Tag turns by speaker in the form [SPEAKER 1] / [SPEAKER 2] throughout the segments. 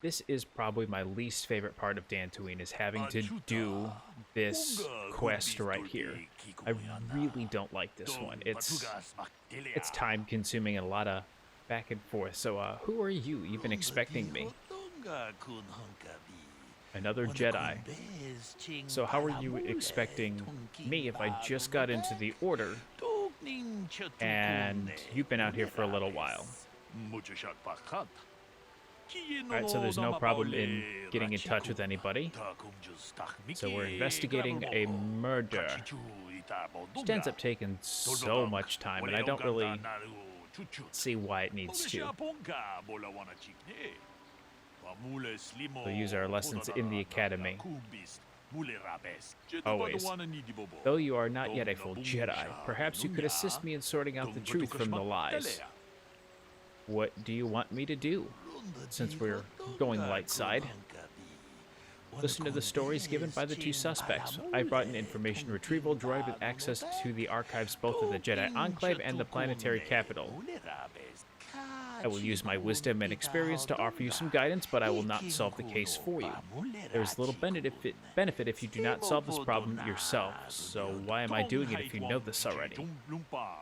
[SPEAKER 1] This is probably my least favorite part of Dantooine, is having to do this quest right here. I really don't like this one. It's time consuming and a lot of back and forth. So who are you even expecting me? Another Jedi. So how are you expecting me if I just got into the Order and you've been out here for a little while? Alright, so there's no problem in getting in touch with anybody. So we're investigating a murder. Which ends up taking so much time, and I don't really see why it needs to. We'll use our lessons in the academy. Always. Though you are not yet a full Jedi, perhaps you could assist me in sorting out the truth from the lies. What do you want me to do? Since we're going light side, listen to the stories given by the two suspects. I brought an information retrieval droid with access to the archives both of the Jedi Enclave and the planetary capital. I will use my wisdom and experience to offer you some guidance, but I will not solve the case for you. There is little benefit if you do not solve this problem yourself, so why am I doing it if you know this already?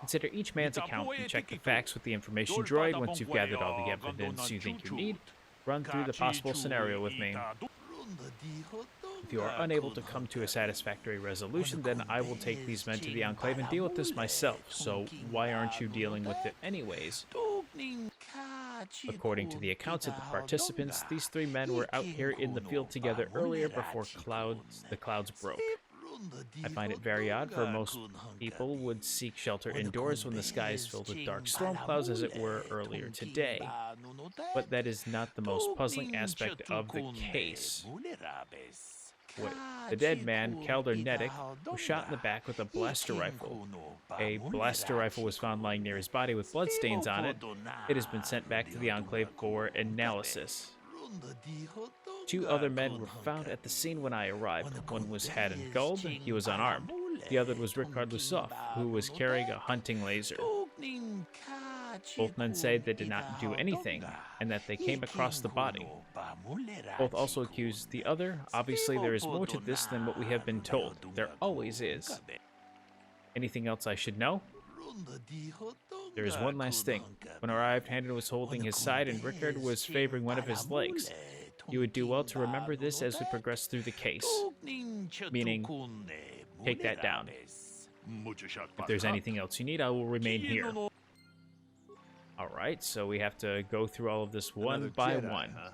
[SPEAKER 1] Consider each man's account and check the facts with the information droid. Once you've gathered all the evidence you think you need, run through the possible scenario with me. If you are unable to come to a satisfactory resolution, then I will take these men to the Enclave and deal with this myself, so why aren't you dealing with it anyways? According to the accounts of the participants, these three men were out here in the field together earlier before the clouds broke. I find it very odd, for most people would seek shelter indoors when the sky is filled with dark storm clouds as it were earlier today. But that is not the most puzzling aspect of the case. Wait, the dead man, Calder Nedic, was shot in the back with a blaster rifle. A blaster rifle was found lying near his body with bloodstains on it. It has been sent back to the Enclave for analysis. Two other men were found at the scene when I arrived. One was Haddon Gold, he was unarmed. The other was Ricard Lussoff, who was carrying a hunting laser. Both men say they did not do anything, and that they came across the body. Both also accuse the other. Obviously, there is more to this than what we have been told. There always is. Anything else I should know? There is one last thing. When I arrived, Haddon was holding his side and Ricard was favoring one of his legs. You would do well to remember this as we progress through the case. Meaning, take that down. If there's anything else you need, I will remain here. Alright, so we have to go through all of this one by one.
[SPEAKER 2] Huh?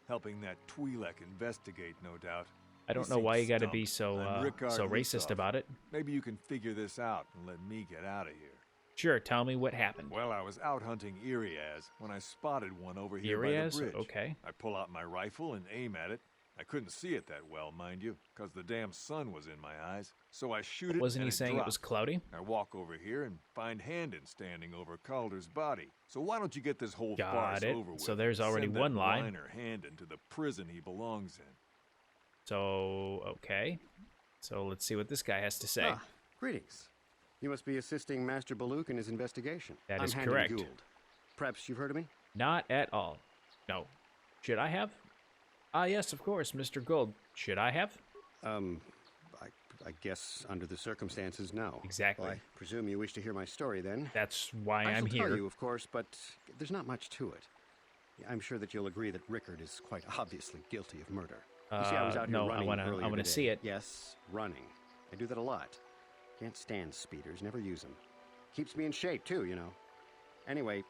[SPEAKER 2] Helping that Twi'lek investigate, no doubt.
[SPEAKER 1] I don't know why you gotta be so racist about it.
[SPEAKER 2] Maybe you can figure this out and let me get out of here.
[SPEAKER 1] Sure, tell me what happened.
[SPEAKER 2] Well, I was out hunting Iriaz when I spotted one over here by the bridge.
[SPEAKER 1] Okay.
[SPEAKER 2] I pull out my rifle and aim at it. I couldn't see it that well, mind you, because the damn sun was in my eyes. So I shoot it.
[SPEAKER 1] Wasn't he saying it was cloudy?
[SPEAKER 2] I walk over here and find Haddon standing over Calder's body. So why don't you get this whole farce over with?
[SPEAKER 1] So there's already one lie.
[SPEAKER 2] Send that Haddon to the prison he belongs in.
[SPEAKER 1] So, okay. So let's see what this guy has to say.
[SPEAKER 3] Ah, greetings. You must be assisting Master Baluk in his investigation.
[SPEAKER 1] That is
[SPEAKER 3] I'm
[SPEAKER 1] correct.
[SPEAKER 3] Haddon Gould. Perhaps you've heard of me?
[SPEAKER 1] Not at all. No. Should I have? Ah, yes, of course, Mr. Gould. Should I have?
[SPEAKER 3] I guess under the circumstances, no.
[SPEAKER 1] Exactly.
[SPEAKER 3] Well, I presume you wish to hear my story, then.
[SPEAKER 1] That's why I'm
[SPEAKER 3] I
[SPEAKER 1] here.
[SPEAKER 3] shall tell you, of course, but there's not much to it. I'm sure that you'll agree that Ricard is quite obviously guilty of murder. You see, I was out here running earlier
[SPEAKER 1] I wanna
[SPEAKER 3] today.
[SPEAKER 1] see it.
[SPEAKER 3] Yes, running. I do that a lot. Can't stand speeders, never use them. Keeps me in shape, too, you know. Anyway,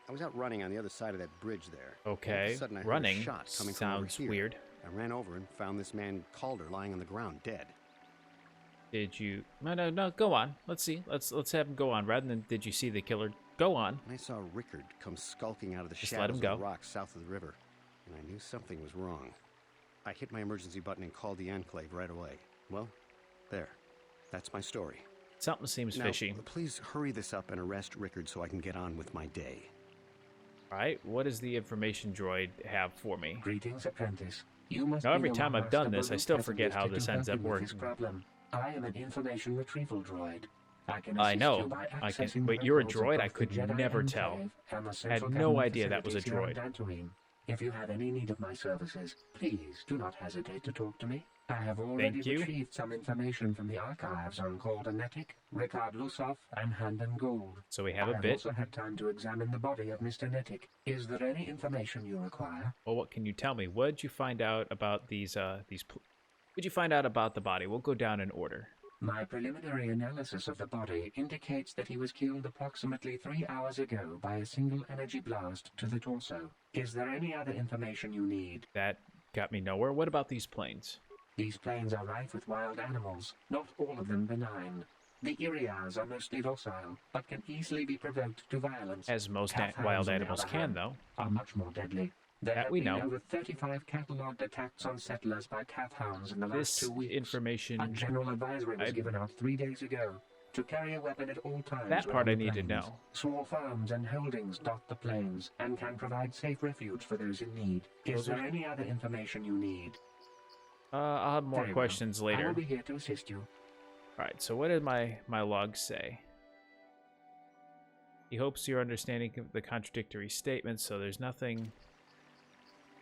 [SPEAKER 3] I was out running on the other side of that bridge there.
[SPEAKER 1] Okay,
[SPEAKER 3] All of a sudden, I heard
[SPEAKER 1] running
[SPEAKER 3] a shot coming
[SPEAKER 1] sounds
[SPEAKER 3] from over here.
[SPEAKER 1] weird.
[SPEAKER 3] I ran over and found this man Calder lying on the ground, dead.
[SPEAKER 1] Did you? No. Go on. Let's see. Let's have him go on. Rather than did you see the killer? Go on.
[SPEAKER 3] And I saw Ricard come skulking out of the
[SPEAKER 1] Just let him
[SPEAKER 3] shadows
[SPEAKER 1] go.
[SPEAKER 3] of the rocks south of the river, and I knew something was wrong. I hit my emergency button and called the Enclave right away. Well, there. That's my story.
[SPEAKER 1] Something seems
[SPEAKER 3] Now,
[SPEAKER 1] fishy.
[SPEAKER 3] please hurry this up and arrest Ricard so I can get on with my day.
[SPEAKER 1] All right. What does the information droid have for me?
[SPEAKER 4] Greetings, apprentice. You must
[SPEAKER 1] Now, every
[SPEAKER 4] be
[SPEAKER 1] time
[SPEAKER 4] aware
[SPEAKER 1] I've done
[SPEAKER 4] that
[SPEAKER 1] this, I
[SPEAKER 4] Baluk
[SPEAKER 1] still
[SPEAKER 4] has
[SPEAKER 1] forget how
[SPEAKER 4] enlisted
[SPEAKER 1] this
[SPEAKER 4] to
[SPEAKER 1] ends
[SPEAKER 4] help
[SPEAKER 1] up
[SPEAKER 4] you with his
[SPEAKER 1] working.
[SPEAKER 4] problem. I am an information retrieval droid. I can
[SPEAKER 1] I
[SPEAKER 4] assist
[SPEAKER 1] know.
[SPEAKER 4] you by
[SPEAKER 1] I can.
[SPEAKER 4] accessing
[SPEAKER 1] Wait, you're a
[SPEAKER 4] records of
[SPEAKER 1] droid? I
[SPEAKER 4] both the
[SPEAKER 1] could
[SPEAKER 4] Jedi
[SPEAKER 1] never tell.
[SPEAKER 4] Enclave and the
[SPEAKER 1] I had
[SPEAKER 4] central
[SPEAKER 1] no
[SPEAKER 4] command
[SPEAKER 1] idea that was a
[SPEAKER 4] facilities here on
[SPEAKER 1] droid.
[SPEAKER 4] Dantooine. If you have any need of my services, please do not hesitate to talk to me. I have already
[SPEAKER 1] Thank you.
[SPEAKER 4] retrieved some information from the archives on Koldenetic, Ricard Lusov, and Handen Gold.
[SPEAKER 1] So we have
[SPEAKER 4] I
[SPEAKER 1] a
[SPEAKER 4] have
[SPEAKER 1] bit.
[SPEAKER 4] also had time to examine the body of Mr. Netic. Is there any information you require?
[SPEAKER 1] Well, what can you tell me? What did you find out about what did you find out about the body? We'll go down in order.
[SPEAKER 4] My preliminary analysis of the body indicates that he was killed approximately 3 hours ago by a single energy blast to the torso. Is there any other information you need?
[SPEAKER 1] That got me nowhere. What about these planes?
[SPEAKER 4] These plains are rife with wild animals, not all of them benign. The Irias are mostly docile, but can easily be provoked to violence.
[SPEAKER 1] As most
[SPEAKER 4] Cat
[SPEAKER 1] wild
[SPEAKER 4] hounds, on the
[SPEAKER 1] animals
[SPEAKER 4] other
[SPEAKER 1] can,
[SPEAKER 4] hand,
[SPEAKER 1] though.
[SPEAKER 4] are much more deadly. There
[SPEAKER 1] That
[SPEAKER 4] have
[SPEAKER 1] we
[SPEAKER 4] been
[SPEAKER 1] know.
[SPEAKER 4] over 35 catalogued attacks on settlers by cat hounds in the last
[SPEAKER 1] This
[SPEAKER 4] 2 weeks.
[SPEAKER 1] information,
[SPEAKER 4] A general advisory was given out 3 days ago to carry a weapon at all times.
[SPEAKER 1] that part I
[SPEAKER 4] around the
[SPEAKER 1] need to
[SPEAKER 4] plains.
[SPEAKER 1] know.
[SPEAKER 4] Small farms and holdings dot the plains and can provide safe refuge for those in need. Is there any other information you need?
[SPEAKER 1] I'll have more
[SPEAKER 4] Very well.
[SPEAKER 1] questions
[SPEAKER 4] I
[SPEAKER 1] later.
[SPEAKER 4] will be here to assist you.
[SPEAKER 1] Alright, so what did my log say? He hopes you're understanding of the contradictory statements, so there's nothing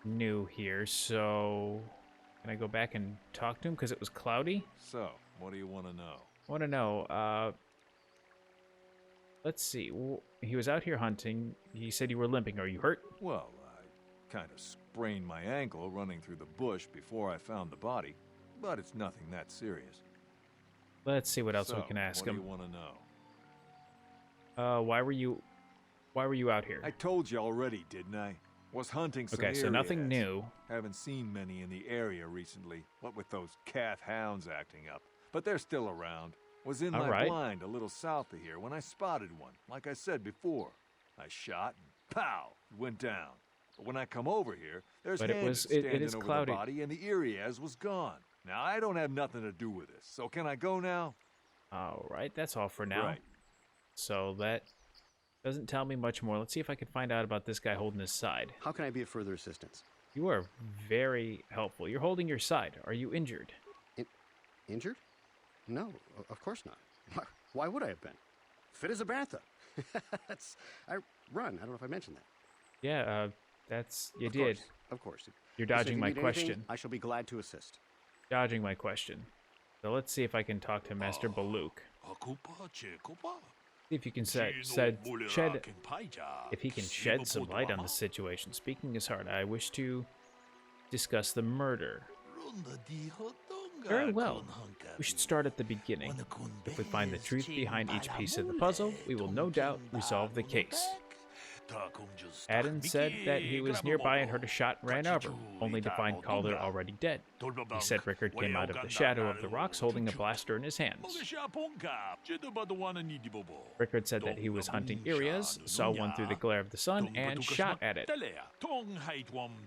[SPEAKER 1] new here. So, can I go back and talk to him because it was cloudy?
[SPEAKER 2] So, what do you want to know?
[SPEAKER 1] I want to know, let's see. He was out here hunting. He said you were limping. Are you hurt?
[SPEAKER 2] Well, I kind of sprained my ankle running through the bush before I found the body, but it's nothing that serious.
[SPEAKER 1] Let's see what else we
[SPEAKER 2] So,
[SPEAKER 1] can ask
[SPEAKER 2] what
[SPEAKER 1] him.
[SPEAKER 2] do you want to know?
[SPEAKER 1] Why were you out here?
[SPEAKER 2] I told you already, didn't I? Was hunting some
[SPEAKER 1] Okay, so nothing
[SPEAKER 2] Irias.
[SPEAKER 1] new.
[SPEAKER 2] Haven't seen many in the area recently, what with those cat hounds acting up. But they're still around. Was in
[SPEAKER 1] All
[SPEAKER 2] my
[SPEAKER 1] right.
[SPEAKER 2] blind a little south of here when I spotted one, like I said before. I shot and pow, it went down. But when I come over here, there's
[SPEAKER 1] But it
[SPEAKER 2] Handed
[SPEAKER 1] was- it
[SPEAKER 2] standing
[SPEAKER 1] is
[SPEAKER 2] over
[SPEAKER 1] cloudy.
[SPEAKER 2] the body and the Irias was gone. Now, I don't have nothing to do with this, so can I go now?
[SPEAKER 1] All right, that's all for now.
[SPEAKER 2] Right.
[SPEAKER 1] So that doesn't tell me much more. Let's see if I can find out about this guy holding his side.
[SPEAKER 3] How can I be of further assistance?
[SPEAKER 1] You are very helpful. You're holding your side. Are you injured?
[SPEAKER 3] Injured? No, of course not. Why would I have been? Fit as a bantha. I run. I don't know if I mentioned that.
[SPEAKER 1] Yeah, that's you
[SPEAKER 3] Of
[SPEAKER 1] did.
[SPEAKER 3] course, of course.
[SPEAKER 1] You're
[SPEAKER 3] Listen, if
[SPEAKER 1] dodging
[SPEAKER 3] you
[SPEAKER 1] my
[SPEAKER 3] need anything,
[SPEAKER 1] question.
[SPEAKER 3] I shall be glad to assist.
[SPEAKER 1] Dodging my question. So let's see if I can talk to Master Baluk. See if you can shed some light on the situation. Speaking his heart, I wish to discuss the murder. Very well. We should start at the beginning. If we find the truth behind each piece of the puzzle, we will no doubt resolve the case. Adam said that he was nearby and heard a shot and ran over, only to find Calder already dead. He said Rickard came out of the shadow of the rocks holding a blaster in his hands. Rickard said that he was hunting Irias, saw one through the glare of the sun, and shot at it.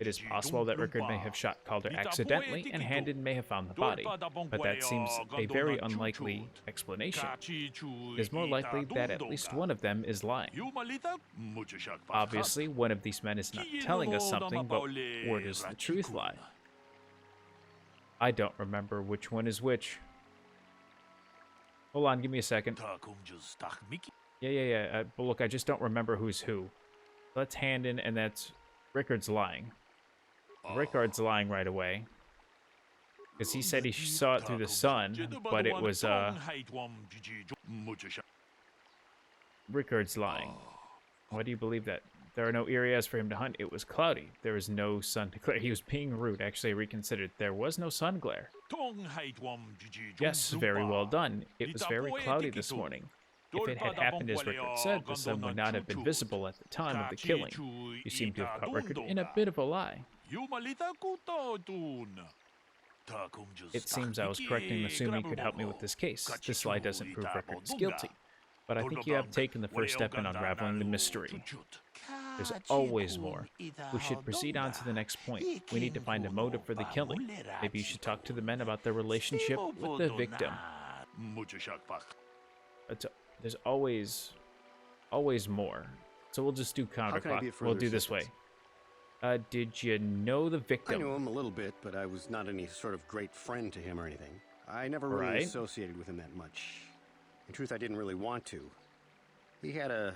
[SPEAKER 1] It is possible that Rickard may have shot Calder accidentally and Handed may have found the body, but that seems a very unlikely explanation. It is more likely that at least one of them is lying. Obviously, one of these men is not telling us something, but where does the truth lie? I don't remember which one is which. Hold on, give me a second. Yeah. But look, I just don't remember who's who. That's Handon, and that's Rickard's lying. Rickard's lying right away. Because he said he saw it through the sun, but it was, Rickard's lying. Why do you believe that? There are no areas for him to hunt. It was cloudy. There was no sun to glare. He was being rude. Actually, I reconsidered. There was no sun glare. Yes, very well done. It was very cloudy this morning. If it had happened as Rickard said, the sun would not have been visible at the time of the killing. You seem to have caught Rickard in a bit of a lie. It seems I was correct in assuming you could help me with this case. This lie doesn't prove Rickard is guilty. But I think you have taken the first step in unraveling the mystery. There's always more. We should proceed on to the next point. We need to find a motive for the killing. Maybe you should talk to the men about their relationship with the victim. But there's always more. So we'll just do counterclock. We'll do this way. Did you know the victim?
[SPEAKER 3] I knew him a little bit, but I was not any sort of great friend to him or anything. I never really associated with him that much. In truth, I didn't really want to. He had a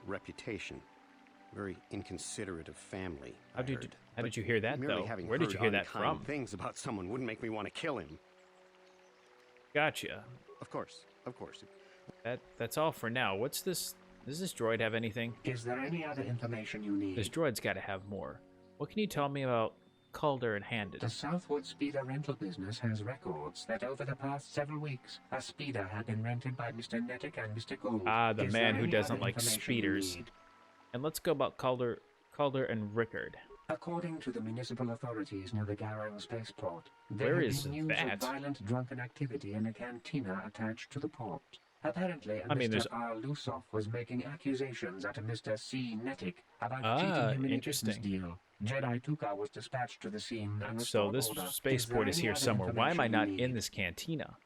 [SPEAKER 3] reputation. Very inconsiderate of family.
[SPEAKER 1] How did you hear that,
[SPEAKER 3] merely
[SPEAKER 1] though?
[SPEAKER 3] having
[SPEAKER 1] Where did you
[SPEAKER 3] heard
[SPEAKER 1] hear that
[SPEAKER 3] unkind
[SPEAKER 1] from?
[SPEAKER 3] things about someone wouldn't make me want to kill him.
[SPEAKER 1] Gotcha.
[SPEAKER 3] Of course.
[SPEAKER 1] That's all for now. What's this? Does this droid have anything?
[SPEAKER 4] Is there any other information you need?
[SPEAKER 1] This droid's got to have more. What can you tell me about Calder and Handed?
[SPEAKER 4] The Southwood Speeder rental business has records that over the past several weeks, a speeder had been rented by Mr. Nettic and Mr. Gould.
[SPEAKER 1] Ah, the
[SPEAKER 4] Is
[SPEAKER 1] man
[SPEAKER 4] there
[SPEAKER 1] who
[SPEAKER 4] any
[SPEAKER 1] doesn't
[SPEAKER 4] other
[SPEAKER 1] like
[SPEAKER 4] information you
[SPEAKER 1] speeders.
[SPEAKER 4] need?
[SPEAKER 1] And let's go about Calder and Rickard.
[SPEAKER 4] According to the municipal authorities near the Garang spaceport, there
[SPEAKER 1] Where
[SPEAKER 4] have
[SPEAKER 1] is
[SPEAKER 4] been news
[SPEAKER 1] that?
[SPEAKER 4] of violent drunken activity in a cantina attached to the port. Apparently,
[SPEAKER 1] there's...
[SPEAKER 4] Mr. R. Lusoff was making accusations at a Mr. C. Nettic about cheating him in a business
[SPEAKER 1] interesting.
[SPEAKER 4] deal. Jedi Tuka was dispatched to the scene and
[SPEAKER 1] So
[SPEAKER 4] restored
[SPEAKER 1] this
[SPEAKER 4] order.
[SPEAKER 1] spaceport is
[SPEAKER 4] there
[SPEAKER 1] here
[SPEAKER 4] any other
[SPEAKER 1] somewhere. Why am I
[SPEAKER 4] information
[SPEAKER 1] not
[SPEAKER 4] you
[SPEAKER 1] in
[SPEAKER 4] need?
[SPEAKER 1] this cantina?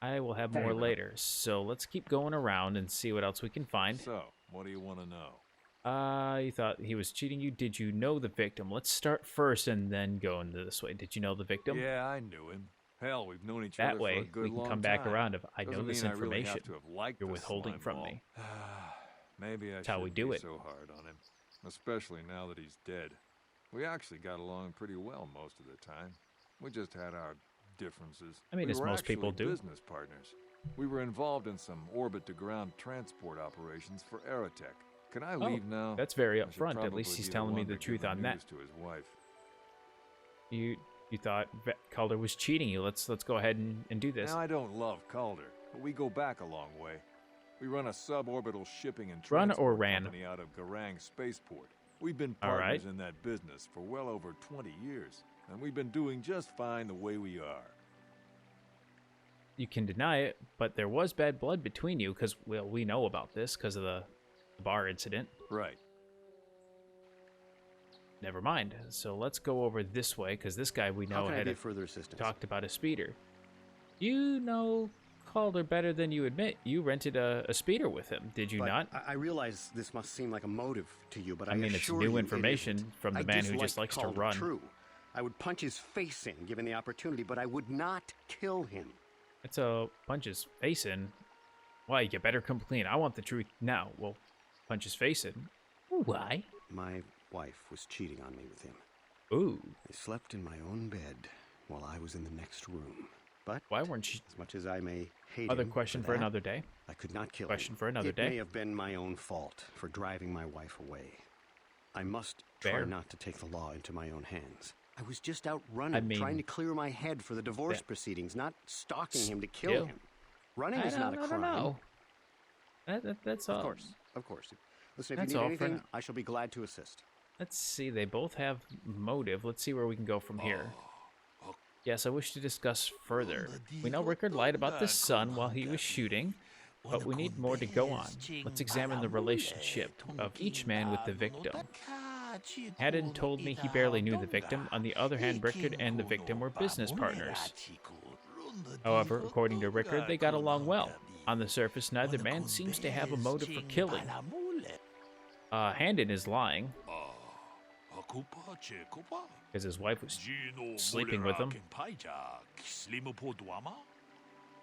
[SPEAKER 1] I will have
[SPEAKER 4] Very
[SPEAKER 1] more
[SPEAKER 4] well.
[SPEAKER 1] later. So let's keep going around and see what else we can find.
[SPEAKER 2] So, what do you want to know?
[SPEAKER 1] You thought he was cheating you? Did you know the victim? Let's start first and then go into this way. Did you know the victim?
[SPEAKER 2] Yeah, I knew him. Hell, we've known each
[SPEAKER 1] That
[SPEAKER 2] other
[SPEAKER 1] way,
[SPEAKER 2] for a good
[SPEAKER 1] we can
[SPEAKER 2] long
[SPEAKER 1] come back
[SPEAKER 2] time.
[SPEAKER 1] around if I know
[SPEAKER 2] Doesn't
[SPEAKER 1] this
[SPEAKER 2] mean I really
[SPEAKER 1] information
[SPEAKER 2] have to have liked
[SPEAKER 1] you're
[SPEAKER 2] the
[SPEAKER 1] withholding
[SPEAKER 2] slime
[SPEAKER 1] from
[SPEAKER 2] ball.
[SPEAKER 1] me.
[SPEAKER 2] Maybe I
[SPEAKER 1] That's how we
[SPEAKER 2] shouldn't
[SPEAKER 1] do
[SPEAKER 2] be
[SPEAKER 1] it.
[SPEAKER 2] so hard on him, especially now that he's dead. We actually got along pretty well most of the time. We just had our differences.
[SPEAKER 1] I mean,
[SPEAKER 2] we
[SPEAKER 1] as
[SPEAKER 2] were
[SPEAKER 1] most people
[SPEAKER 2] actually
[SPEAKER 1] do.
[SPEAKER 2] business partners. We were involved in some orbit-to-ground transport operations for Aerotech. Can I leave now?
[SPEAKER 1] That's very
[SPEAKER 2] I should
[SPEAKER 1] upfront. At
[SPEAKER 2] probably
[SPEAKER 1] least he's
[SPEAKER 2] be
[SPEAKER 1] telling me
[SPEAKER 2] one
[SPEAKER 1] the
[SPEAKER 2] to give
[SPEAKER 1] truth on that.
[SPEAKER 2] news to his wife.
[SPEAKER 1] You thought Calder was cheating you. Let's go ahead and do this.
[SPEAKER 2] Now, I don't love Calder, but we go back a long way. We run a suborbital shipping and
[SPEAKER 1] Run or
[SPEAKER 2] transport
[SPEAKER 1] ran?
[SPEAKER 2] company out of Garang Spaceport. We've been
[SPEAKER 1] All right.
[SPEAKER 2] partners in that business for well over 20 years, and we've been doing just fine the way we are.
[SPEAKER 1] You can deny it, but there was bad blood between you because, well, we know about this because of the bar incident.
[SPEAKER 2] Right.
[SPEAKER 1] Never mind. So let's go over this way because this guy we
[SPEAKER 3] How
[SPEAKER 1] know
[SPEAKER 3] can I
[SPEAKER 1] had
[SPEAKER 3] be of further assistance?
[SPEAKER 1] talked about a speeder. You know Calder better than you admit. You rented a speeder with him, did you
[SPEAKER 3] But
[SPEAKER 1] not?
[SPEAKER 3] I realize this must seem like a motive to you, but
[SPEAKER 1] I mean, it's
[SPEAKER 3] assure
[SPEAKER 1] new
[SPEAKER 3] you it
[SPEAKER 1] information
[SPEAKER 3] isn't.
[SPEAKER 1] from the
[SPEAKER 3] I
[SPEAKER 1] man who
[SPEAKER 3] dislike
[SPEAKER 1] just likes to
[SPEAKER 3] Calder
[SPEAKER 1] run.
[SPEAKER 3] True. I would punch his face in given the opportunity, but I would not kill him.
[SPEAKER 1] It's a punch his face in. Why, you better come clean. I want the truth now. Well, punch his face in. Why?
[SPEAKER 3] My wife was cheating on me with him.
[SPEAKER 1] Ooh.
[SPEAKER 3] I slept in my own bed while I was in the next room. But
[SPEAKER 1] Why weren't you...
[SPEAKER 3] as much as I may hate
[SPEAKER 1] Other
[SPEAKER 3] him
[SPEAKER 1] question for
[SPEAKER 3] that,
[SPEAKER 1] another day.
[SPEAKER 3] I could not kill
[SPEAKER 1] Question
[SPEAKER 3] him.
[SPEAKER 1] for another
[SPEAKER 3] It
[SPEAKER 1] day.
[SPEAKER 3] may have been my own fault for driving my wife away. I must
[SPEAKER 1] Fair.
[SPEAKER 3] try not to take the law into my own hands. I was just out running,
[SPEAKER 1] I mean,
[SPEAKER 3] trying to clear my head for the divorce
[SPEAKER 1] that-
[SPEAKER 3] proceedings, not stalking him to kill
[SPEAKER 1] Still.
[SPEAKER 3] him. Running is not a crime.
[SPEAKER 1] know. That's all.
[SPEAKER 3] Of course, of course. Listen, if
[SPEAKER 1] That's
[SPEAKER 3] you need
[SPEAKER 1] all for
[SPEAKER 3] anything,
[SPEAKER 1] now.
[SPEAKER 3] I shall be glad to assist.
[SPEAKER 1] Let's see. They both have motive. Let's see where we can go from here. Yes, I wish to discuss further. We know Rickard lied about the sun while he was shooting, but we need more to go on. Let's examine the relationship of each man with the victim. Haddon told me he barely knew the victim. On the other hand, Rickard and the victim were business partners. However, according to Rickard, they got along well. On the surface, neither man seems to have a motive for killing. Handon is lying, because his wife was sleeping with him.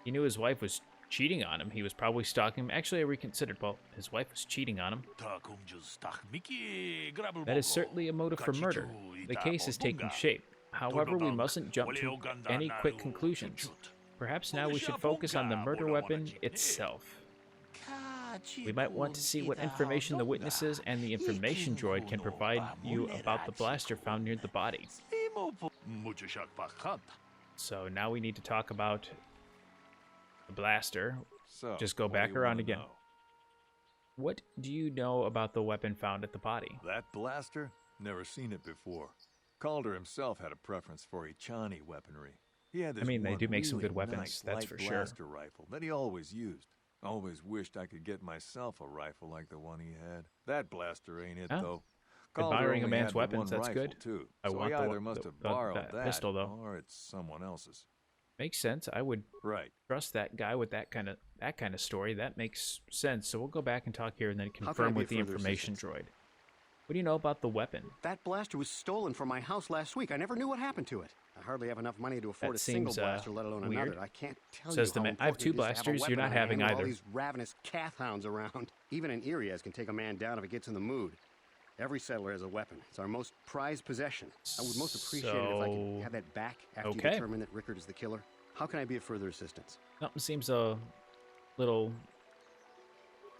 [SPEAKER 1] He knew his wife was cheating on him. He was probably stalking him. Actually, I reconsidered. Well, his wife was cheating on him. That is certainly a motive for murder. The case is taking shape. However, we mustn't jump to any quick conclusions. Perhaps now we should focus on the murder weapon itself. We might want to see what information the witnesses and the information droid can provide you about the blaster found near the body. So now we need to talk about the blaster.
[SPEAKER 2] So,
[SPEAKER 1] Just go
[SPEAKER 2] what do
[SPEAKER 1] back
[SPEAKER 2] you
[SPEAKER 1] around
[SPEAKER 2] wanna
[SPEAKER 1] again.
[SPEAKER 2] know?
[SPEAKER 1] What do you know about the weapon found at the body?
[SPEAKER 2] That blaster? Never seen it before. Calder himself had a preference for Ichani weaponry. He had this
[SPEAKER 1] I mean, they
[SPEAKER 2] one
[SPEAKER 1] do make some
[SPEAKER 2] really
[SPEAKER 1] good weapons,
[SPEAKER 2] nice
[SPEAKER 1] that's
[SPEAKER 2] light
[SPEAKER 1] for sure.
[SPEAKER 2] blaster rifle that he always used. Always wished I could get myself a rifle like the one he had. That blaster ain't it,
[SPEAKER 1] Oh.
[SPEAKER 2] though.
[SPEAKER 1] Admiring a
[SPEAKER 2] only
[SPEAKER 1] man's
[SPEAKER 2] had the
[SPEAKER 1] weapons,
[SPEAKER 2] one
[SPEAKER 1] that's
[SPEAKER 2] rifle,
[SPEAKER 1] good.
[SPEAKER 2] Too.
[SPEAKER 1] I
[SPEAKER 2] So
[SPEAKER 1] want
[SPEAKER 2] he
[SPEAKER 1] the
[SPEAKER 2] either
[SPEAKER 1] one-
[SPEAKER 2] must
[SPEAKER 1] the-
[SPEAKER 2] have
[SPEAKER 1] the-
[SPEAKER 2] borrowed
[SPEAKER 1] that
[SPEAKER 2] that,
[SPEAKER 1] pistol, though.
[SPEAKER 2] or it's someone else's.
[SPEAKER 1] Makes sense. I would
[SPEAKER 2] Right.
[SPEAKER 1] trust that guy with that kind of story. That makes sense. So we'll go back and talk here and then
[SPEAKER 3] can I
[SPEAKER 1] confirm
[SPEAKER 3] be
[SPEAKER 1] with
[SPEAKER 3] of
[SPEAKER 1] the
[SPEAKER 3] further
[SPEAKER 1] information
[SPEAKER 3] assistance?
[SPEAKER 1] droid. What do you know about the weapon?
[SPEAKER 3] That blaster was stolen from my house last week. I never knew what happened to it. I hardly have enough money to afford
[SPEAKER 1] That
[SPEAKER 3] a single
[SPEAKER 1] seems,
[SPEAKER 3] blaster, let alone
[SPEAKER 1] weird.
[SPEAKER 3] another. I can't tell
[SPEAKER 1] Says
[SPEAKER 3] you
[SPEAKER 1] the
[SPEAKER 3] how
[SPEAKER 1] man. I have
[SPEAKER 3] important
[SPEAKER 1] 2
[SPEAKER 3] it is to have a
[SPEAKER 1] blasters. You're
[SPEAKER 3] weapon
[SPEAKER 1] not
[SPEAKER 3] on
[SPEAKER 1] having
[SPEAKER 3] hand with
[SPEAKER 1] either.
[SPEAKER 3] all these ravenous cath hounds around. Even an Irias can take a man down if it gets in the mood. Every settler has a weapon. It's our most prized possession. I would most appreciate it if I could have that back after you determine that Rickard is the killer. How can I be of further assistance?
[SPEAKER 1] Something seems a little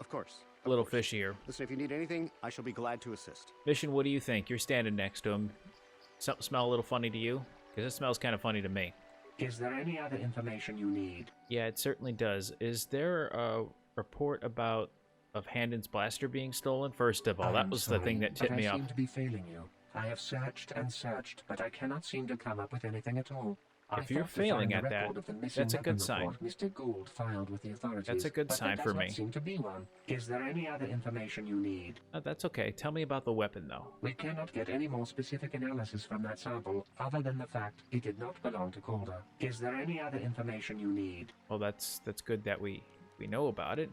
[SPEAKER 3] Of course.
[SPEAKER 1] fishy here.
[SPEAKER 3] Listen, if you need anything, I shall be glad to assist.
[SPEAKER 1] Mission, what do you think? You're standing next to him. Something smell a little funny to you? Because it smells kind of funny to me.
[SPEAKER 4] Is there any other information you need?
[SPEAKER 1] Yeah, it certainly does. Is there a report of Handon's blaster being stolen? First of all, that was the thing that tipped me
[SPEAKER 4] I
[SPEAKER 1] off.
[SPEAKER 4] seem to be failing you. I have searched and searched, but I cannot seem to come up with anything at all.
[SPEAKER 1] If you're failing at that, that's a good sign.
[SPEAKER 4] Mr. Gould filed with the authorities.
[SPEAKER 1] That's a good sign for me.
[SPEAKER 4] There does not seem to be one. Is there any other information you need?
[SPEAKER 1] That's okay. Tell me about the weapon, though.
[SPEAKER 4] We cannot get any more specific analysis from that sample, other than the fact it did not belong to Calder. Is there any other information you need?
[SPEAKER 1] Well, that's good that we know about it.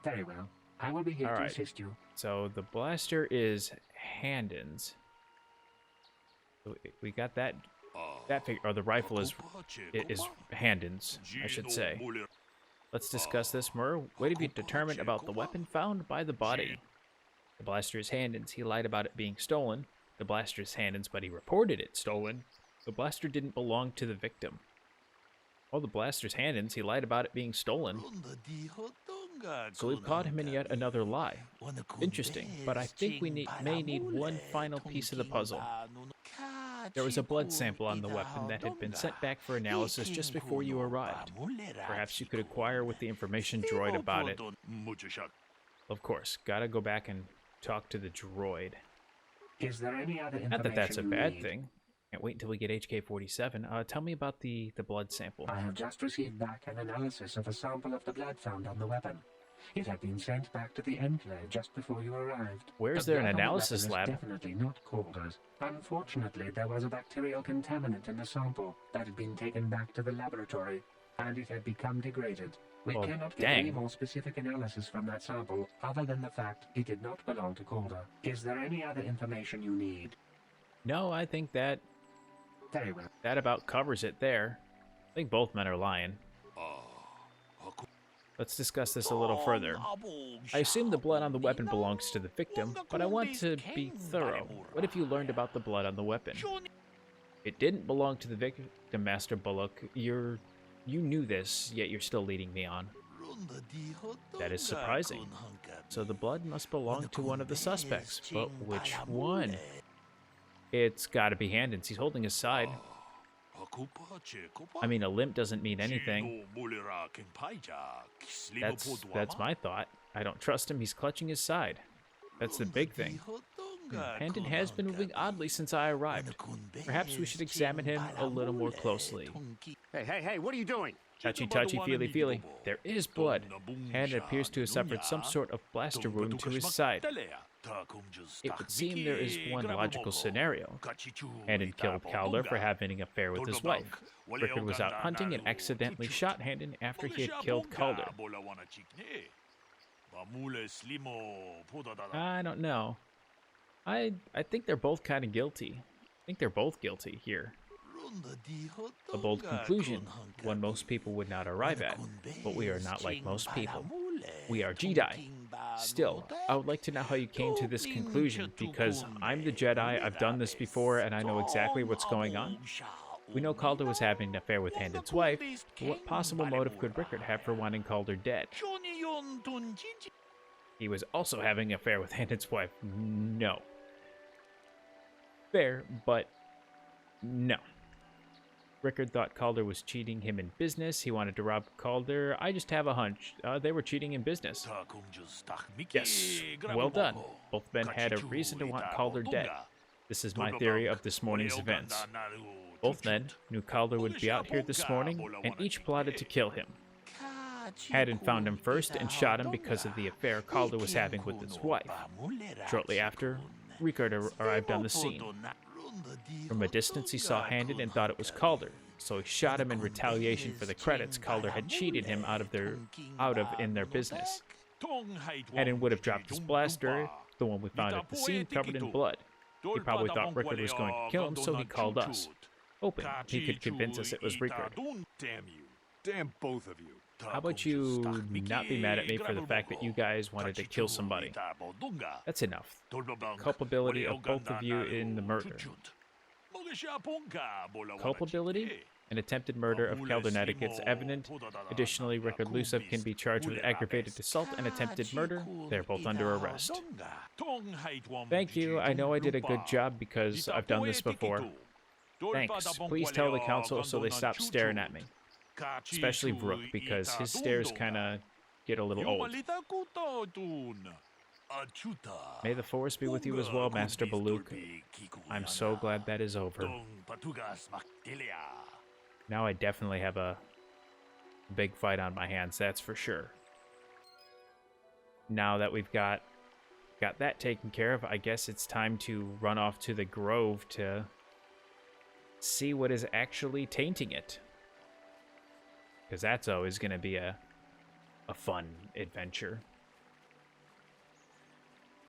[SPEAKER 4] Very well. I will be here to assist you.
[SPEAKER 1] So the blaster is Handon's. So we got that figure, or the rifle is Handon's, I should say. Let's discuss this more. What have you determined about the weapon found by the body? The blaster is Handon's. He lied about it being stolen. The blaster is Handon's, but he reported it stolen. The blaster didn't belong to the victim. Oh, the blaster's Handon's. He lied about it being stolen. So we've caught him in yet another lie. Interesting, but I think we may need one final piece of the puzzle. There was a blood sample on the weapon that had been sent back for analysis just before you arrived. Perhaps you could acquire with the information droid about it. Of course, gotta go back and talk to the droid.
[SPEAKER 4] Is there any other information?
[SPEAKER 1] Not that that's a bad thing. Can't wait until we get HK-47. Tell me about the blood sample.
[SPEAKER 4] I have just received back an analysis of a sample of the blood found on the weapon. It had been sent back to the Enclave just before you arrived.
[SPEAKER 1] Where's there an analysis lab?
[SPEAKER 4] Definitely not Calder's. Unfortunately, there was a bacterial contaminant in the sample that had been taken back to the laboratory, and it had become degraded. We cannot get any more specific analysis from that sample, other than the fact it did not belong to Calder. Is there any other information you need?
[SPEAKER 1] No, I think that
[SPEAKER 4] Very well.
[SPEAKER 1] That about covers it there. I think both men are lying. Let's discuss this a little further. I assume the blood on the weapon belongs to the victim, but I want to be thorough. What if you learned about the blood on the weapon? It didn't belong to the victim, Master Bullock. You knew this, yet you're still leading me on. That is surprising. So the blood must belong to one of the suspects, but which one? It's gotta be Handon's. He's holding his side. I mean, a limp doesn't mean anything. That's my thought. I don't trust him. He's clutching his side. That's the big thing. Handon has been moving oddly since I arrived. Perhaps we should examine him a little more closely.
[SPEAKER 3] Hey, what are you doing?
[SPEAKER 1] Touchy, feely. There is blood. Handon appears to have suffered some sort of blaster wound to his side. It would seem there is one logical scenario. Handon killed Calder for having an affair with his wife. Rickard was out hunting and accidentally shot Handon after he had killed Calder. I don't know. I think they're both kind of guilty. I think they're both guilty here. A bold conclusion, one most people would not arrive at, but we are not like most people. We are Jedi. Still, I would like to know how you came to this conclusion, because I'm the Jedi, I've done this before, and I know exactly what's going on. We know Calder was having an affair with Handon's wife, but what possible motive could Rickard have for wanting Calder dead? He was also having an affair with Handon's wife. No. Fair, but no. Rickard thought Calder was cheating him in business. He wanted to rob Calder. I just have a hunch. They were cheating in business. Yes, well done. Both men had a reason to want Calder dead. This is my theory of this morning's events. Both men knew Calder would be out here this morning, and each plotted to kill him. Handon found him first and shot him because of the affair Calder was having with his wife. Shortly after, Rickard arrived on the scene. From a distance, he saw Handon and thought it was Calder, so he shot him in retaliation for the credits Calder had cheated him out of in their business. Handon would have dropped his blaster the one we found at the scene covered in blood. He probably thought Rickard was going to kill him, so he called us. Hoping he could convince us it was Rickard.
[SPEAKER 2] Damn you. Damn both of you.
[SPEAKER 1] How about you not be mad at me for the fact that you guys wanted to kill somebody? That's enough. Culpability of both of you in the murder. Culpability? An attempted murder of Keldernetic is evident. Additionally, Rickard Lusev can be charged with aggravated assault and attempted murder. They're both under arrest. Thank you. I know I did a good job because I've done this before. Thanks. Please tell the council so they stop staring at me. Especially Brook, because his stares kind of get a little old. May the force be with you as well, Master Baluk. I'm so glad that is over. Now I definitely have a big fight on my hands, that's for sure. Now that we've got that taken care of, I guess it's time to run off to the Grove to see what is actually tainting it. Because that's always going to be a fun adventure.